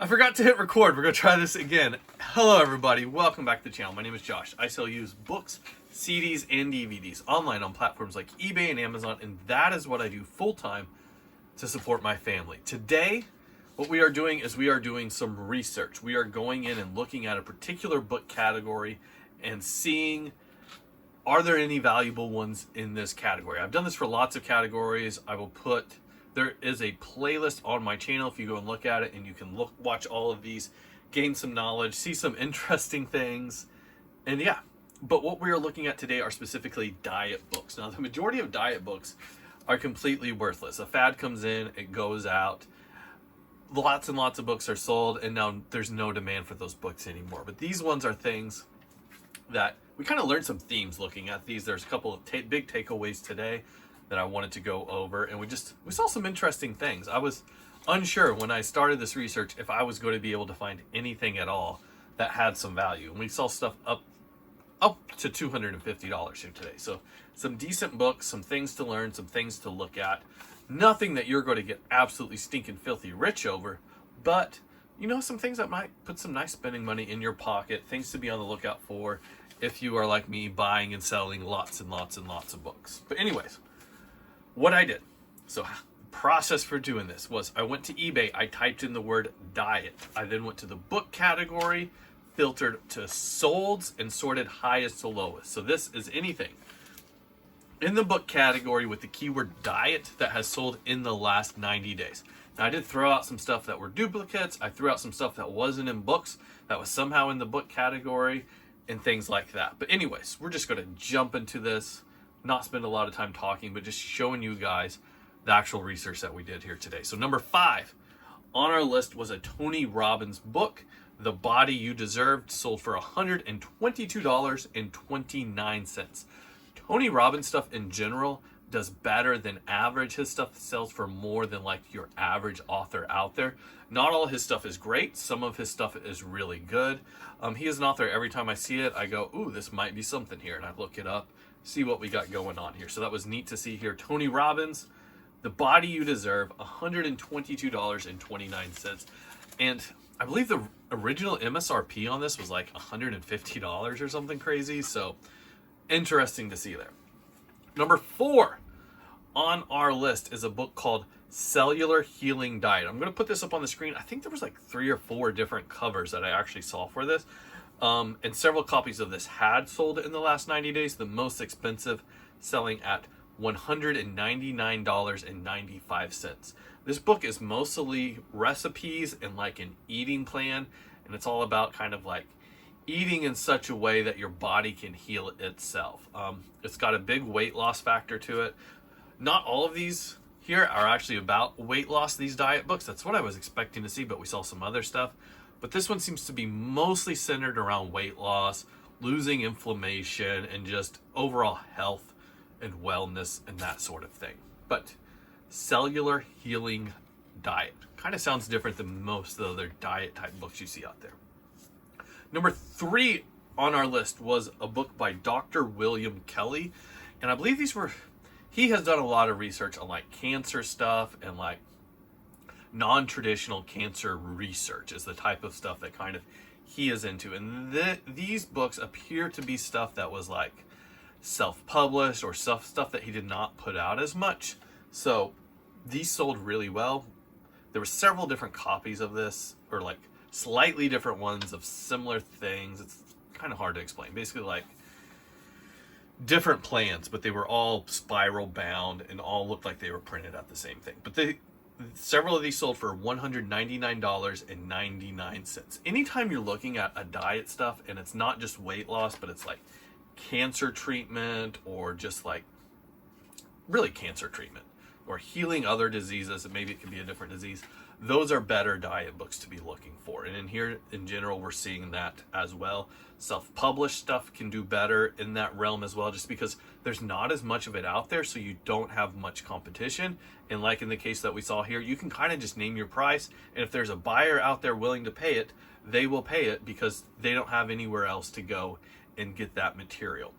I forgot to hit record. We're going to try this again. Hello, everybody. Welcome back to the channel. My name is Josh. I sell used books, CDs, and DVDs online on platforms like eBay and Amazon, and that is what I do full-time to support my family. Today, what we are doing is we are doing some research. We are going in and looking at a particular book category and seeing, are there any valuable ones in this category? I've done this for lots of categories. There is a playlist on my channel if you go and look at it, and you can watch all of these, gain some knowledge, see some interesting things, and yeah. But what we are looking at today are specifically diet books. Now, the majority of diet books are completely worthless. A fad comes in, it goes out. Lots and lots of books are sold, and now there's no demand for those books anymore. But these ones are things that we kind of learned some themes looking at these. There's a couple of big takeaways today that I wanted to go over, and we saw some interesting things. I was unsure when I started this research if I was going to be able to find anything at all that had some value, and we saw stuff up to $250 here today. So some decent books, some things to learn, some things to look at. Nothing that you're going to get absolutely stinking filthy rich over, but some things that might put some nice spending money in your pocket, things to be on the lookout for if you are like me, buying and selling lots and lots and lots of books. But anyways, what I did, so the process for doing this was I went to eBay, I typed in the word diet. I then went to the book category, filtered to solds, and sorted highest to lowest. So this is anything in the book category with the keyword diet that has sold in the last 90 days. Now, I did throw out some stuff that were duplicates. I threw out some stuff that wasn't in books that was somehow in the book category and things like that. But anyways, we're just going to jump into this. Not spend a lot of time talking, but just showing you guys the actual research that we did here today. So number 5 on our list was a Tony Robbins book, The Body You Deserved, sold for $122.29. Tony Robbins stuff in general does better than average. His stuff sells for more than like your average author out there. Not all his stuff is great. Some of his stuff is really good. He is an author. Every time I see it, I go, ooh, this might be something here. And I look it up, see what we got going on here. So that was neat to see here. Tony Robbins, The Body You Deserve, $122.29. And I believe the original MSRP on this was like $150 or something crazy. So interesting to see there. Number 4 on our list is a book called Cellular Healing Diet. I'm going to put this up on the screen. I think there was like 3 or 4 different covers that I actually saw for this. And several copies of this had sold in the last 90 days. The most expensive selling at $199.95. This book is mostly recipes and like an eating plan. And it's all about kind of like eating in such a way that your body can heal itself. It's got a big weight loss factor to it. Not all of these here are actually about weight loss, these diet books. That's what I was expecting to see, but we saw some other stuff. But this one seems to be mostly centered around weight loss, losing inflammation, and just overall health and wellness and that sort of thing. But Cellular Healing Diet kind of sounds different than most of the other diet type books you see out there. Number 3 on our list was a book by Dr. William Kelly. And I believe he has done a lot of research on like cancer stuff and like non-traditional cancer research is the type of stuff that kind of he is into. And these books appear to be stuff that was like self-published or stuff that he did not put out as much. So these sold really well. There were several different copies of this, or like slightly different ones of similar things. It's kind of hard to explain. Basically like different plans, but they were all spiral bound and all looked like they were printed out the same thing. But several of these sold for $199.99. Anytime you're looking at a diet stuff and it's not just weight loss, but it's like cancer treatment or just like really cancer treatment or healing other diseases, and maybe it could be a different disease, those are better diet books to be looking for. And in here, in general, we're seeing that as well. Self-published stuff can do better in that realm as well, just because there's not as much of it out there, so you don't have much competition. And like in the case that we saw here, you can kind of just name your price, and if there's a buyer out there willing to pay it, they will pay it because they don't have anywhere else to go and get that material.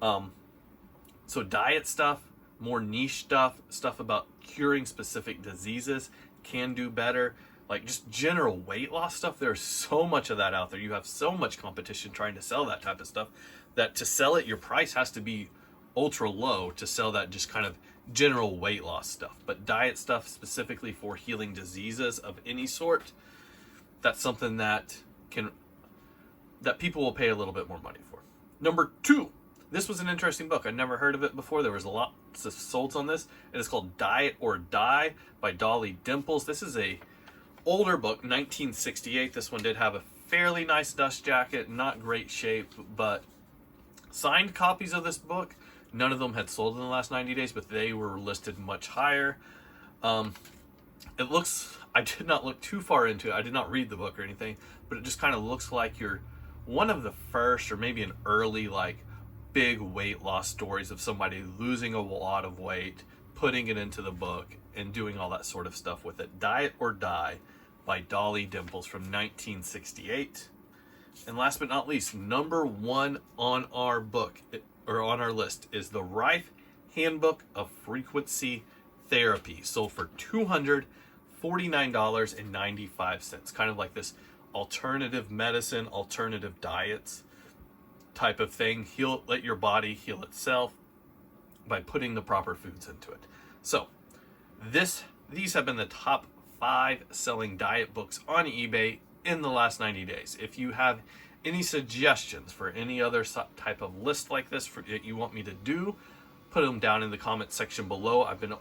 So diet stuff, more niche stuff about curing specific diseases can do better. like just general weight loss stuff, there's so much of that out there. You have so much competition trying to sell that type of stuff that to sell it, your price has to be ultra low to sell that just kind of general weight loss stuff. But diet stuff specifically for healing diseases of any sort, that's something that people will pay a little bit more money for. Number 2, this was an interesting book. I'd never heard of it before. There was lots of solds on this. It is called Diet or Die by Dolly Dimples. This is a older book, 1968. This one did have a fairly nice dust jacket, not great shape, but signed copies of this book. None of them had sold in the last 90 days, but they were listed much higher. It looks, I did not look too far into it. I did not read the book or anything, but it just kind of looks like you're one of the first, or maybe an early, like big weight loss stories of somebody losing a lot of weight, putting it into the book, and doing all that sort of stuff with it. Diet or Die by Dolly Dimples from 1968. And last but not least, number 1 on our book, or on our list, is the Rife Handbook of Frequency Therapy, sold for $249.95. Kind of like this alternative medicine, alternative diets type of thing. Let your body heal itself by putting the proper foods into it. So these have been the top 5 selling diet books on eBay in the last 90 days. If you have any suggestions for any other type of list like this that you want me to do, put them down in the comment section below. I've been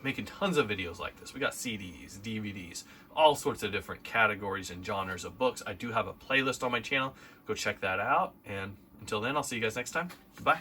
making tons of videos like this. We got CDs, DVDs, all sorts of different categories and genres of books. I do have a playlist on my channel. Go check that out. And until then, I'll see you guys next time. Goodbye.